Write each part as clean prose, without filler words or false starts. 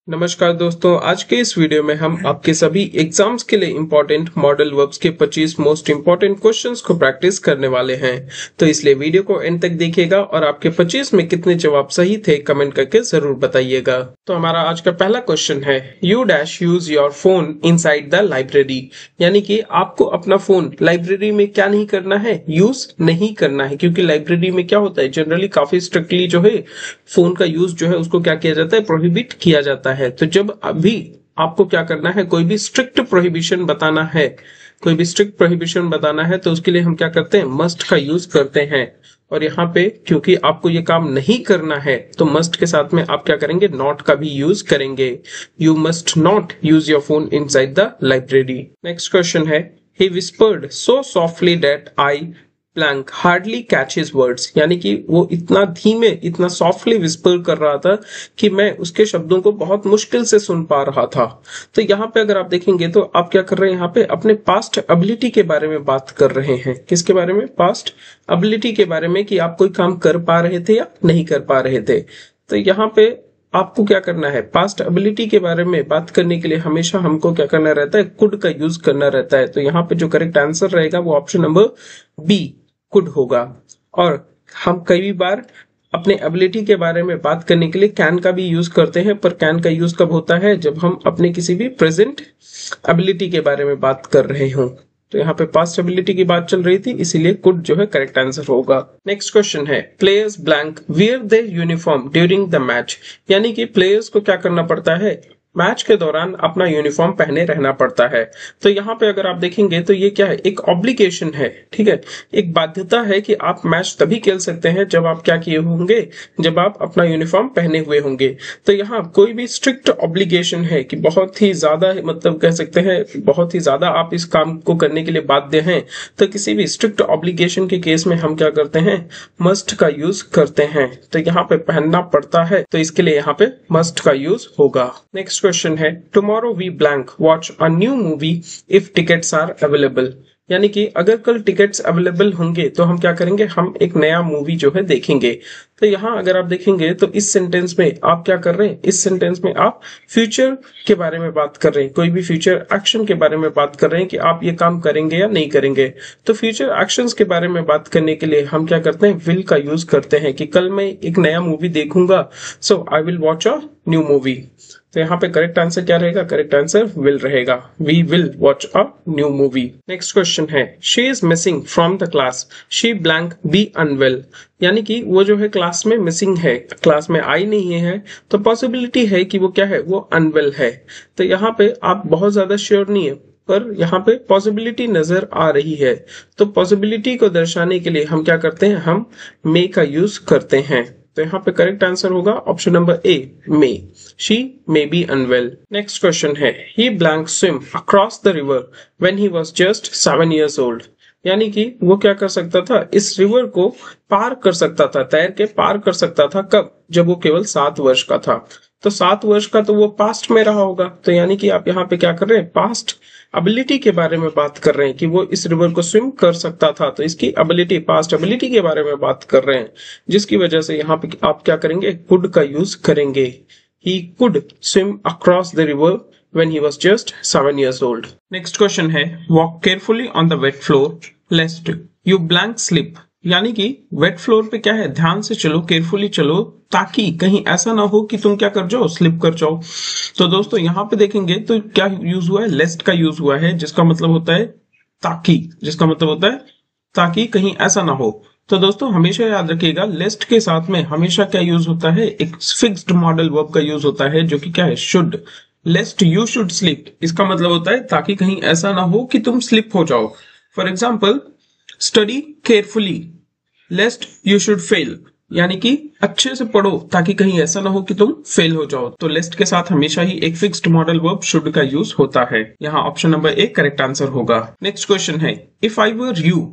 नमस्कार दोस्तों, आज के इस वीडियो में हम आपके सभी एग्जाम्स के लिए इम्पोर्टेंट मॉडल वर्ब्स के 25 मोस्ट इम्पोर्टेंट क्वेश्चंस को प्रैक्टिस करने वाले हैं। तो इसलिए वीडियो को एंड तक देखिएगा और आपके 25 में कितने जवाब सही थे कमेंट करके जरूर बताइएगा। तो हमारा आज का पहला क्वेश्चन है, you dash use your phone inside the library. यानी कि आपको अपना फोन लाइब्रेरी में क्या नहीं करना है, यूज नहीं करना है, क्योंकि लाइब्रेरी में क्या होता है, जनरली काफी स्ट्रिक्टली जो है फोन का यूज जो है उसको क्या किया जाता है, प्रोहिबिट किया जाता है। तो जब अभी आपको क्या करना है, कोई भी स्ट्रिक्ट प्रोहिबिशन बताना है, तो उसके लिए हम क्या करते हैं, मस्ट का यूज करते हैं। और यहाँ पे क्योंकि आपको ये काम नहीं करना है तो मस्ट के साथ में आप क्या करेंगे, नॉट का भी यूज करेंगे। You must not use your phone inside the library. Next question है, he whispered so softly that I blank hardly catch his words. यानी कि वो इतना धीमे, इतना सॉफ्टली विस्पर कर रहा था कि मैं उसके शब्दों को बहुत मुश्किल से सुन पा रहा था। तो यहाँ पे अगर आप देखेंगे तो आप क्या कर रहे हैं, यहाँ पे अपने पास्ट एबिलिटी के बारे में बात कर रहे हैं। किसके बारे में, पास्ट एबिलिटी के बारे में, कि आप कोई काम कर पा रहे थे या नहीं कर पा रहे थे। तो यहाँ पे आपको क्या करना है, पास्ट एबिलिटी के बारे में बात करने के लिए हमेशा हमको क्या करना रहता है, कुड का यूज करना रहता है। तो यहाँ पे जो करेक्ट आंसर रहेगा वो ऑप्शन नंबर बी कुड होगा। और हम कई बार अपने एबिलिटी के बारे में बात करने के लिए कैन का भी यूज करते हैं, पर कैन का यूज कब होता है, जब हम अपने किसी भी प्रेजेंट एबिलिटी के बारे में बात कर रहे हों। तो यहाँ पे पास्ट एबिलिटी की बात चल रही थी, इसीलिए कुड जो है करेक्ट आंसर होगा। नेक्स्ट क्वेश्चन है, players blank wear their uniform during the match. यानी कि प्लेयर्स को क्या करना पड़ता है, मैच के दौरान अपना यूनिफॉर्म पहने रहना पड़ता है। तो यहाँ पे अगर आप देखेंगे तो ये क्या है, एक ऑब्लिगेशन है, ठीक है, एक बाध्यता है कि आप मैच तभी खेल सकते हैं जब आप क्या किए होंगे, जब आप अपना यूनिफॉर्म पहने हुए होंगे। तो यहाँ कोई भी स्ट्रिक्ट ऑब्लिगेशन है कि बहुत ही ज्यादा, मतलब कह सकते हैं बहुत ही ज्यादा आप इस काम को करने के लिए बाध्य हैं, तो किसी भी स्ट्रिक्ट ऑब्लिगेशन के केस में हम क्या करते हैं, मस्ट का यूज करते हैं। तो यहाँ पे पहनना पड़ता है, तो इसके लिए यहाँ पे मस्ट का यूज होगा। नेक्स्ट क्वेश्चन है, tomorrow we blank watch a new movie if tickets are available. यानी कि अगर कल टिकट्स अवेलेबल होंगे तो हम क्या करेंगे, हम एक नया मूवी जो है देखेंगे। तो यहाँ अगर आप देखेंगे तो इस सेंटेंस में आप क्या कर रहे हैं, इस सेंटेंस में आप फ्यूचर के बारे में बात कर रहे हैं, कोई भी फ्यूचर एक्शन के बारे में बात कर रहे हैं कि आप ये काम करेंगे या नहीं करेंगे। तो फ्यूचर एक्शंस के बारे में बात करने के लिए हम क्या करते हैं, विल का यूज करते हैं कि कल मैं एक नया मूवी देखूंगा, so I will watch a new movie. तो यहाँ पे करेक्ट आंसर क्या रहेगा, करेक्ट आंसर विल रहेगा, we will watch a new movie. Next question है, she is missing from the class, she blank be unwell. यानी कि वो जो है क्लास में मिसिंग है, क्लास में आई नहीं है, तो पॉसिबिलिटी है कि वो क्या है, वो अनवेल है। तो यहाँ पे आप बहुत ज्यादा श्योर नहीं है, पर यहाँ पे पॉसिबिलिटी नजर आ रही है। तो पॉसिबिलिटी को दर्शाने के लिए हम क्या करते हैं, हम मे का यूज करते हैं। तो यहाँ पे करेक्ट आंसर होगा option number A, may, she may be unwell. Next question है, he blank swim across the river when he was just 7 years old। यानी कि वो क्या कर सकता था, इस रिवर को पार कर सकता था, तैर के पार कर सकता था, कब, जब वो केवल 7 वर्ष का था। तो 7 वर्ष का तो वो पास्ट में रहा होगा। तो यानी कि आप यहाँ पे क्या कर रहे हैं, पास्ट एबिलिटी के बारे में बात कर रहे हैं कि वो इस रिवर को स्विम कर सकता था, तो इसकी एबिलिटी, पास्ट एबिलिटी के बारे में बात कर रहे हैं, जिसकी वजह से यहाँ पे आप क्या करेंगे, कुड का यूज करेंगे। He could swim across the river when he was just 7 years old। Next question है, walk carefully on the wet floor lest you blank slip। यानी कि वेट फ्लोर पे क्या है, ध्यान से चलो, केयरफुली चलो, ताकि कहीं ऐसा ना हो कि तुम क्या कर जाओ, स्लिप कर जाओ। तो दोस्तों यहाँ पे देखेंगे तो क्या यूज हुआ है, लेस्ट का यूज हुआ है, जिसका मतलब होता है ताकि, जिसका मतलब होता है ताकि कहीं ऐसा ना हो। तो दोस्तों हमेशा याद रखिएगा, लेस्ट के साथ में हमेशा क्या यूज होता है, एक फिक्स्ड मॉडल वर्ब का यूज होता है, जो कि क्या है, शुड। लेस्ट यू शुड स्लिप, इसका मतलब होता है ताकि कहीं ऐसा ना हो कि तुम स्लिप हो जाओ। For example, study carefully लेस्ट you should fail. यानी कि अच्छे से पढ़ो ताकि कहीं ऐसा ना हो कि तुम फेल हो जाओ। तो लेस्ट के साथ हमेशा ही एक फिक्स्ड मॉडल वर्ब शुड का यूज होता है। यहाँ option number A correct answer होगा। नेक्स्ट क्वेश्चन है, if I were you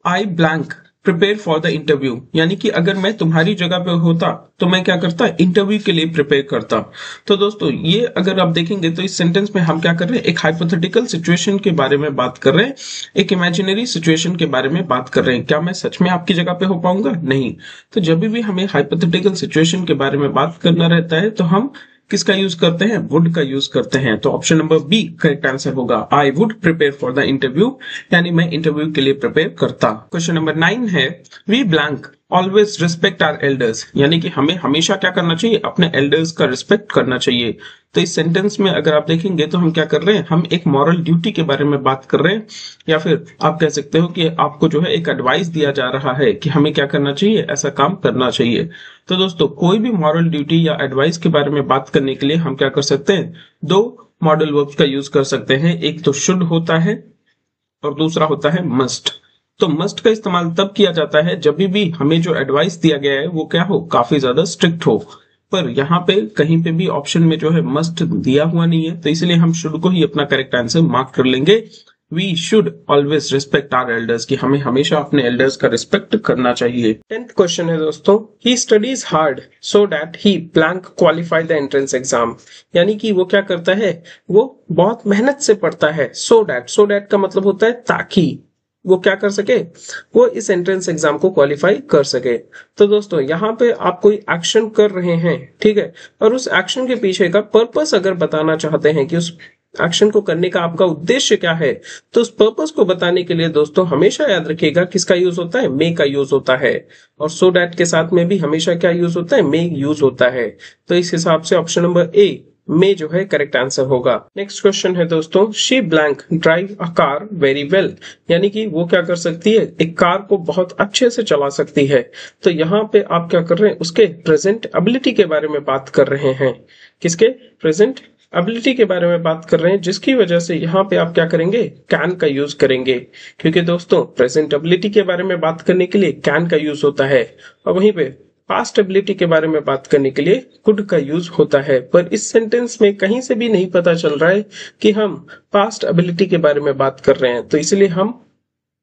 I blank prepare for the interview. यानी कि अगर मैं तुम्हारी जगह पे होता तो मैं क्या करता, इंटरव्यू के लिए प्रिपेयर करता। तो दोस्तों ये अगर आप देखेंगे तो इस सेंटेंस में हम क्या कर रहे हैं, एक हाइपोथेटिकल सिचुएशन के बारे में बात कर रहे हैं, एक इमेजिनरी सिचुएशन के बारे में बात कर रहे हैं। क्या मैं सच में आपकी जगह पे हो पाऊंगा, नहीं। तो जब भी हमें हाइपोथेटिकल सिचुएशन के बारे में बात करना रहता है तो हम किसका यूज करते हैं? वुड का यूज करते हैं। तो option number B correct answer होगा। I would prepare for the interview, यानी मैं इंटरव्यू के लिए प्रिपेयर करता। क्वेश्चन नंबर 9 है we blank always respect our elders, यानी कि हमें हमेशा क्या करना चाहिए? अपने एल्डर्स का रिस्पेक्ट करना चाहिए। तो इस सेंटेंस में अगर आप देखेंगे तो हम क्या कर रहे हैं? हम एक मॉरल ड्यूटी के बारे में बात कर रहे हैं, या फिर आप कह सकते हो कि आपको जो है एक एडवाइस दिया जा रहा है कि हमें क्या करना चाहिए, ऐसा काम करना चाहिए। तो दोस्तों कोई भी मॉरल ड्यूटी या एडवाइस के बारे में बात करने के लिए हम क्या कर सकते हैं? दो मॉडल वर्ब्स का यूज कर सकते हैं। एक तो शुड होता है और दूसरा होता है मस्ट। तो मस्ट का इस्तेमाल तब किया जाता है जब भी हमें जो एडवाइस दिया गया है वो क्या हो? काफी ज्यादा स्ट्रिक्ट हो। पर यहाँ पे कहीं पे भी ऑप्शन में जो है मस्ट दिया हुआ नहीं है, तो इसलिए हम शुड को ही अपना करेक्ट आंसर मार्क कर लेंगे। We should always respect our elders, कि हमें हमेशा अपने एल्डर्स का रिस्पेक्ट करना चाहिए। 10th क्वेश्चन है दोस्तों, he studies hard so that he blank qualify the entrance exam, यानी कि वो क्या करता है? वो बहुत मेहनत से पढ़ता है। सो दैट का मतलब होता है ताकि वो क्या कर सके? वो इस एंट्रेंस एग्जाम को क्वालिफाई कर सके। तो दोस्तों यहाँ पे आप कोई एक्शन कर रहे हैं, ठीक है, और उस एक्शन के पीछे का पर्पस अगर बताना चाहते हैं कि उस एक्शन को करने का आपका उद्देश्य क्या है, तो उस पर्पस को बताने के लिए दोस्तों हमेशा याद रखिएगा किसका यूज होता है? मे का यूज होता है। और सो डैट के साथ में भी हमेशा क्या यूज होता है? मे यूज होता है। तो इस हिसाब से ऑप्शन नंबर ए में जो है करेक्ट आंसर होगा। नेक्स्ट क्वेश्चन है दोस्तों, she blank drive a car very well, यानी कि वो क्या कर सकती है? एक कार को बहुत अच्छे से चला सकती है। तो यहाँ पे आप क्या कर रहे हैं? उसके प्रेजेंट एबिलिटी के बारे में बात कर रहे हैं। किसके? प्रेजेंट एबिलिटी के बारे में बात कर रहे हैं, जिसकी वजह से यहाँ पे आप क्या करेंगे? कैन का यूज करेंगे, क्योंकि दोस्तों प्रेजेंट एबिलिटी के बारे में बात करने के लिए कैन का यूज होता है, और वहीं पे पास्ट एबिलिटी के बारे में बात करने के लिए कुड का यूज होता है। पर इस सेंटेंस में कहीं से भी नहीं पता चल रहा है कि हम पास्ट एबिलिटी के बारे में बात कर रहे हैं, तो इसलिए हम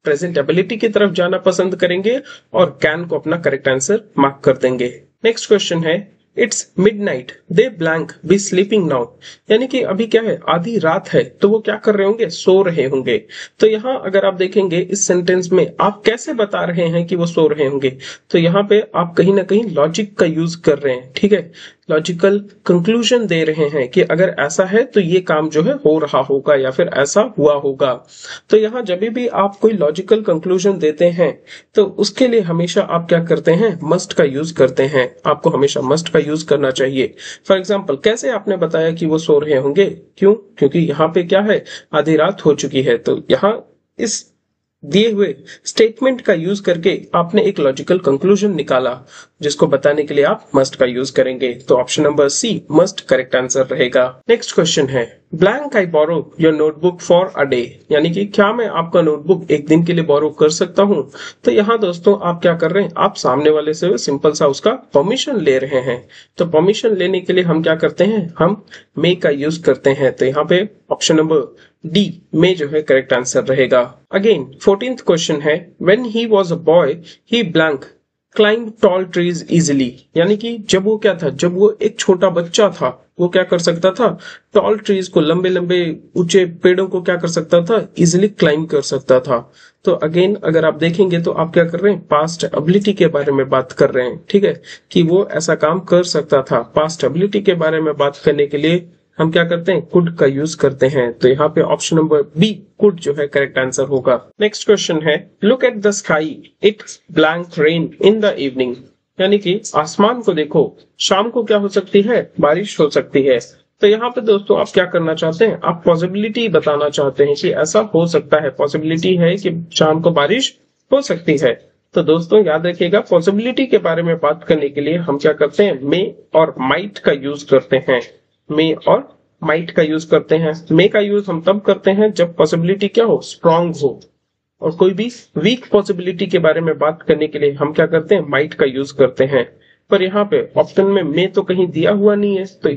प्रेजेंट एबिलिटी की तरफ जाना पसंद करेंगे और कैन को अपना करेक्ट आंसर मार्क कर देंगे। नेक्स्ट क्वेश्चन है, it's midnight they blank B sleeping now, यानी कि अभी क्या है? आधी रात है, तो वो क्या कर रहे होंगे? सो रहे होंगे। तो यहाँ अगर आप देखेंगे इस सेंटेंस में आप कैसे बता रहे हैं कि वो सो रहे होंगे, तो यहाँ पे आप कहीं ना कहीं लॉजिक का यूज कर रहे हैं, ठीक है, लॉजिकल कंक्लूजन दे रहे हैं कि अगर ऐसा है तो ये काम जो है हो रहा होगा या फिर ऐसा हुआ होगा। तो यहाँ जब भी आप कोई लॉजिकल कंक्लूजन देते हैं तो उसके लिए हमेशा आप क्या करते हैं? मस्ट का यूज करते हैं। आपको हमेशा मस्ट का यूज करना चाहिए। फॉर एग्जाम्पल, कैसे आपने बताया कि वो सो रहे होंगे? क्यों? क्योंकि यहाँ पे क्या है? आधी रात हो चुकी है। तो यहाँ इस दिए हुए स्टेटमेंट का यूज करके आपने एक लॉजिकल कंक्लूजन निकाला, जिसको बताने के लिए आप मस्ट का यूज करेंगे। तो option number C must correct answer रहेगा। नेक्स्ट क्वेश्चन है, blank I borrow your notebook for a day, यानी कि क्या मैं आपका नोटबुक एक दिन के लिए बोरो कर सकता हूं? तो यहाँ दोस्तों आप क्या कर रहे हैं? आप सामने वाले से सिंपल सा उसका परमिशन ले रहे हैं। तो परमिशन लेने के लिए हम क्या करते हैं? हम मे का यूज करते हैं। तो यहाँ पे ऑप्शन नंबर डी में जो है करेक्ट आंसर रहेगा। अगेन 14th क्वेश्चन है, when he was a boy he blank climb tall trees easily, यानी कि जब वो क्या था? जब वो एक छोटा बच्चा था, वो क्या कर सकता था? टॉल ट्रीज को, लंबे लंबे ऊंचे पेड़ों को क्या कर सकता था? इजिली क्लाइंब कर सकता था। तो अगेन अगर आप देखेंगे तो आप क्या कर रहे हैं? पास्ट एबिलिटी के बारे में बात कर रहे हैं, ठीक है, कि वो ऐसा काम कर सकता था। पास्ट एबिलिटी के बारे में बात करने के लिए हम क्या करते हैं? कुड का यूज करते हैं। तो यहाँ पे ऑप्शन नंबर बी कुड जो है करेक्ट आंसर होगा। नेक्स्ट क्वेश्चन है, look at the sky it's blank rain in the evening, यानी कि आसमान को देखो, शाम को क्या हो सकती है? बारिश हो सकती है। तो यहाँ पे दोस्तों आप क्या करना चाहते हैं? आप पॉसिबिलिटी बताना चाहते हैं कि ऐसा हो सकता है, पॉसिबिलिटी है कि शाम को बारिश हो सकती है। तो दोस्तों याद रखिएगा, पॉसिबिलिटी के बारे में बात करने के लिए हम क्या करते हैं? मे और माइट का यूज करते हैं। मे और माइट का यूज करते हैं। मे का यूज हम तब करते हैं जब पॉसिबिलिटी क्या हो? स्ट्रांग हो। और कोई भी वीक पॉसिबिलिटी के बारे में बात करने के लिए हम क्या करते हैं? माइट का यूज करते हैं। पर यहाँ पे ऑप्शन में मे तो कहीं दिया हुआ नहीं है, तो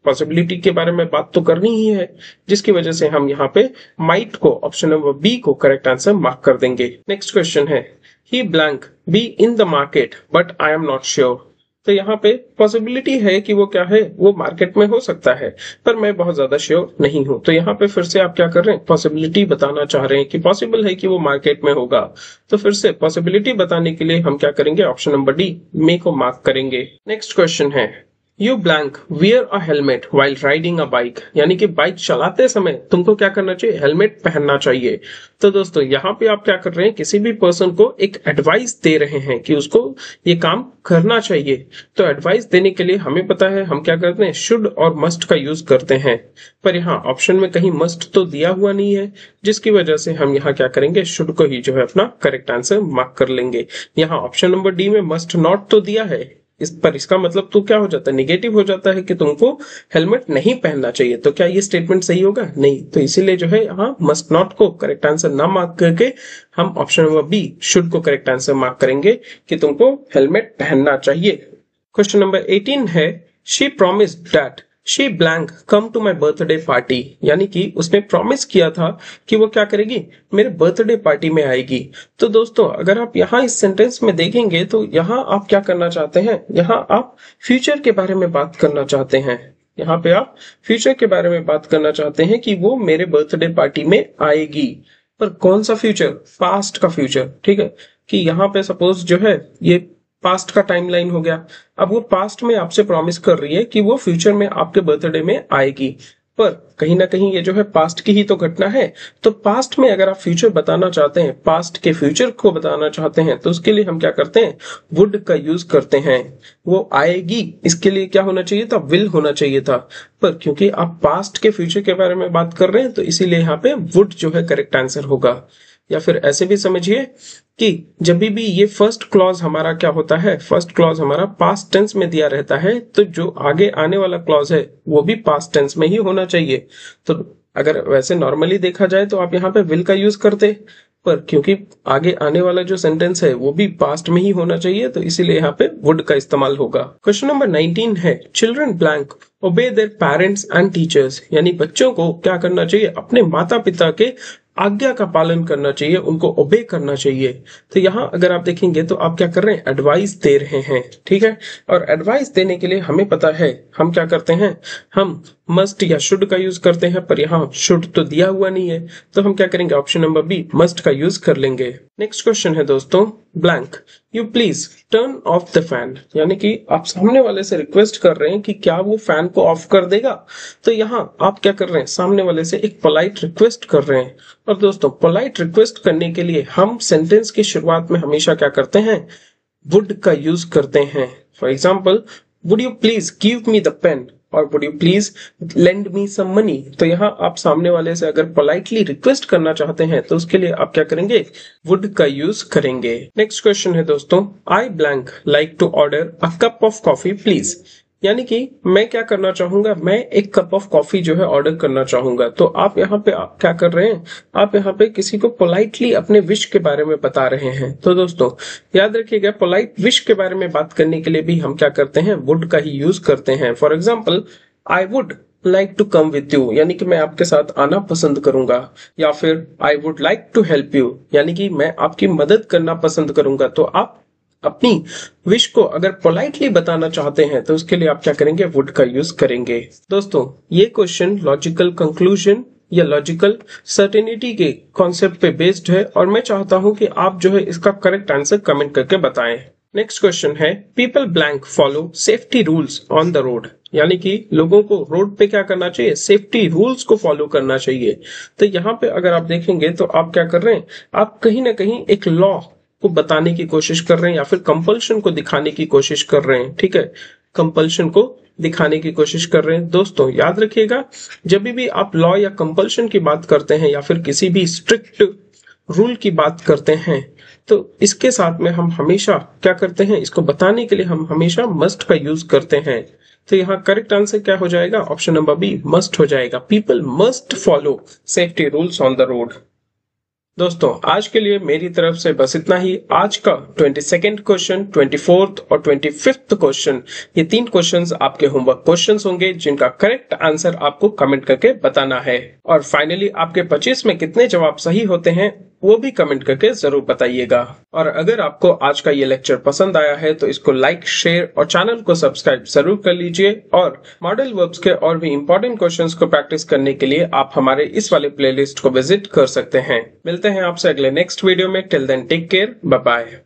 पॉसिबिलिटी के बारे में बात तो करनी ही है, जिसकी वजह से हम यहाँ पे माइट को, ऑप्शन नंबर बी को करेक्ट आंसर मार्क कर देंगे। नेक्स्ट क्वेश्चन है, he blank be in the market but I am not sure, तो यहाँ पे पॉसिबिलिटी है कि वो क्या है? वो मार्केट में हो सकता है, पर मैं बहुत ज्यादा श्योर नहीं हूं। तो यहाँ पे फिर से आप क्या कर रहे हैं? पॉसिबिलिटी बताना चाह रहे हैं कि पॉसिबल है कि वो मार्केट में होगा। तो फिर से पॉसिबिलिटी बताने के लिए हम क्या करेंगे? ऑप्शन नंबर डी मे को मार्क करेंगे। नेक्स्ट क्वेश्चन है, you blank wear a helmet while riding a bike, यानी कि बाइक चलाते समय तुमको क्या करना चाहिए, हेलमेट पहनना चाहिए। तो दोस्तों यहाँ पे आप क्या कर रहे हैं, किसी भी पर्सन को एक एडवाइस दे रहे हैं कि उसको ये काम करना चाहिए। तो एडवाइस देने के लिए हमें पता है हम क्या करते हैं, शुड और मस्ट का यूज करते हैं, पर यहाँ ऑप्शन में कहीं मस्ट तो दिया हुआ नहीं है, जिसकी वजह से हम यहाँ क्या करेंगे, शुड को ही जो है अपना करेक्ट आंसर मार्क कर लेंगे। यहाँ ऑप्शन नंबर डी में मस्ट नॉट तो दिया है, इस पर इसका मतलब तो क्या हो जाता है, निगेटिव हो जाता है कि तुमको हेलमेट नहीं पहनना चाहिए। तो क्या ये स्टेटमेंट सही होगा, नहीं। तो इसीलिए जो है यहाँ मस्ट नॉट को करेक्ट आंसर ना मार्क करके हम ऑप्शन नंबर बी शुड को करेक्ट आंसर मार्क करेंगे कि तुमको हेलमेट पहनना चाहिए। क्वेश्चन नंबर 18 है, she promised that she blank come to my birthday party, यानी कि उसने प्रॉमिस किया था कि वो क्या करेगी, मेरे बर्थडे पार्टी में आएगी। तो दोस्तों अगर आप यहाँ इस सेंटेंस में देखेंगे तो यहाँ आप क्या करना चाहते हैं, यहाँ आप फ्यूचर के बारे में बात करना चाहते हैं। यहाँ पे आप फ्यूचर के बारे में बात करना चाहते हैं कि वो मेरे बर्थडे पार्टी में आएगी, पर कौन सा फ्यूचर, पास्ट का फ्यूचर, ठीक है। कि यहाँ पे सपोज जो है ये पास्ट का टाइमलाइन हो गया, अब वो पास्ट में आपसे प्रॉमिस कर रही है कि वो फ्यूचर में आपके बर्थडे में आएगी, पर कहीं ना कहीं ये जो है पास्ट की ही तो घटना है। तो पास्ट में अगर आप फ्यूचर बताना चाहते हैं, पास्ट के फ्यूचर को बताना चाहते हैं, तो उसके लिए हम क्या करते हैं, वुड का यूज करते हैं। वो आएगी, इसके लिए क्या होना चाहिए था, विल होना चाहिए था, पर क्योंकि आप पास्ट के फ्यूचर के बारे में बात कर रहे हैं तो इसीलिए यहाँ पे वुड जो है करेक्ट आंसर होगा। या फिर ऐसे भी समझिए कि जब भी ये फर्स्ट क्लॉज हमारा क्या होता है, फर्स्ट क्लॉज हमारा पास्ट टेंस में दिया रहता है, तो जो आगे आने वाला क्लॉज है वो भी पास्ट टेंस में ही होना चाहिए। तो अगर वैसे नॉर्मली देखा जाए तो आप यहाँ पे विल का यूज करते, पर क्योंकि आगे आने वाला जो सेंटेंस है वो भी पास्ट में ही होना चाहिए, तो इसीलिए यहाँ पे वुड का इस्तेमाल होगा। क्वेश्चन नंबर 19 है, चिल्ड्रन ब्लैंक ओबे देयर पेरेंट्स एंड टीचर्स, यानी बच्चों को क्या करना चाहिए, अपने माता पिता के आज्ञा का पालन करना चाहिए, उनको ओबे करना चाहिए। तो यहाँ अगर आप देखेंगे तो आप क्या कर रहे हैं, एडवाइस दे रहे हैं, ठीक है। और एडवाइस देने के लिए हमें पता है हम क्या करते हैं, हम मस्ट या शुड का यूज करते हैं, पर यहाँ शुड तो दिया हुआ नहीं है, तो हम क्या करेंगे, ऑप्शन नंबर बी मस्ट का यूज कर लेंगे। नेक्स्ट क्वेश्चन है दोस्तों, blank you please turn off the fan, यानी कि आप सामने वाले से रिक्वेस्ट कर रहे हैं कि क्या वो फैन को ऑफ कर देगा। तो यहाँ आप क्या कर रहे हैं, सामने वाले से एक पोलाइट रिक्वेस्ट कर रहे हैं। और दोस्तों पोलाइट रिक्वेस्ट करने के लिए हम सेंटेंस की शुरुआत में हमेशा क्या करते हैं, वुड का यूज करते हैं। For example, would you please give me the pen और would you please lend me some money. तो यहाँ आप सामने वाले से अगर पोलाइटली रिक्वेस्ट करना चाहते हैं तो उसके लिए आप क्या करेंगे, वुड का यूज करेंगे। नेक्स्ट क्वेश्चन है दोस्तों, I blank like to order a cup of coffee please, यानी कि मैं क्या करना चाहूंगा, मैं एक कप ऑफ कॉफी जो है ऑर्डर करना चाहूंगा। तो आप यहाँ पे आप क्या कर रहे हैं, आप यहाँ पे किसी को पोलाइटली अपने विश के बारे में बता रहे हैं। तो दोस्तों याद रखिएगा, पोलाइट विश के बारे में बात करने के लिए भी हम क्या करते हैं, वुड का ही यूज करते हैं। For example, I would like to come with you, यानी कि मैं आपके साथ आना पसंद करूंगा। या फिर I would like to help you, यानी कि मैं आपकी मदद करना पसंद करूंगा। तो आप अपनी विश को अगर पोलाइटली बताना चाहते हैं तो उसके लिए आप क्या करेंगे, वुड का यूज करेंगे। दोस्तों ये क्वेश्चन लॉजिकल कंक्लूजन या लॉजिकल सर्टेनिटी के कॉन्सेप्ट पे बेस्ड है और मैं चाहता हूं कि आप जो है इसका करेक्ट आंसर कमेंट करके बताएं। नेक्स्ट क्वेश्चन है, people blank follow safety rules on the road, यानी कि लोगों को रोड पे क्या करना चाहिए, सेफ्टी रूल्स को फॉलो करना चाहिए। तो यहाँ पे अगर आप देखेंगे तो आप क्या कर रहे हैं, आप कहीं ना कहीं एक लॉ को बताने की कोशिश कर रहे हैं या फिर कंपल्शन को दिखाने की कोशिश कर रहे हैं, ठीक है, कंपल्शन को दिखाने की कोशिश कर रहे हैं। दोस्तों याद रखिएगा, जब भी आप लॉ या कंपल्शन की बात करते हैं या फिर किसी भी स्ट्रिक्ट रूल की बात करते हैं तो इसके साथ में हम हमेशा क्या करते हैं, इसको बताने के लिए हम हमेशा मस्ट का यूज करते हैं। तो यहाँ करेक्ट आंसर क्या हो जाएगा, ऑप्शन नंबर बी मस्ट हो जाएगा। People must follow safety rules on the road. दोस्तों आज के लिए मेरी तरफ से बस इतना ही। आज का 22nd क्वेश्चन, 24th और 25th क्वेश्चन, ये 3 क्वेश्चंस आपके होमवर्क क्वेश्चंस होंगे जिनका करेक्ट आंसर आपको कमेंट करके बताना है। और फाइनली आपके 25 में कितने जवाब सही होते हैं वो भी कमेंट करके जरूर बताइएगा। और अगर आपको आज का ये लेक्चर पसंद आया है तो इसको लाइक, शेयर और चैनल को सब्सक्राइब जरूर कर लीजिए। और मॉडल वर्ब्स के और भी इंपॉर्टेंट क्वेश्चंस को प्रैक्टिस करने के लिए आप हमारे इस वाले प्लेलिस्ट को विजिट कर सकते हैं। मिलते हैं आपसे अगले नेक्स्ट वीडियो में। Till then take care, bye bye.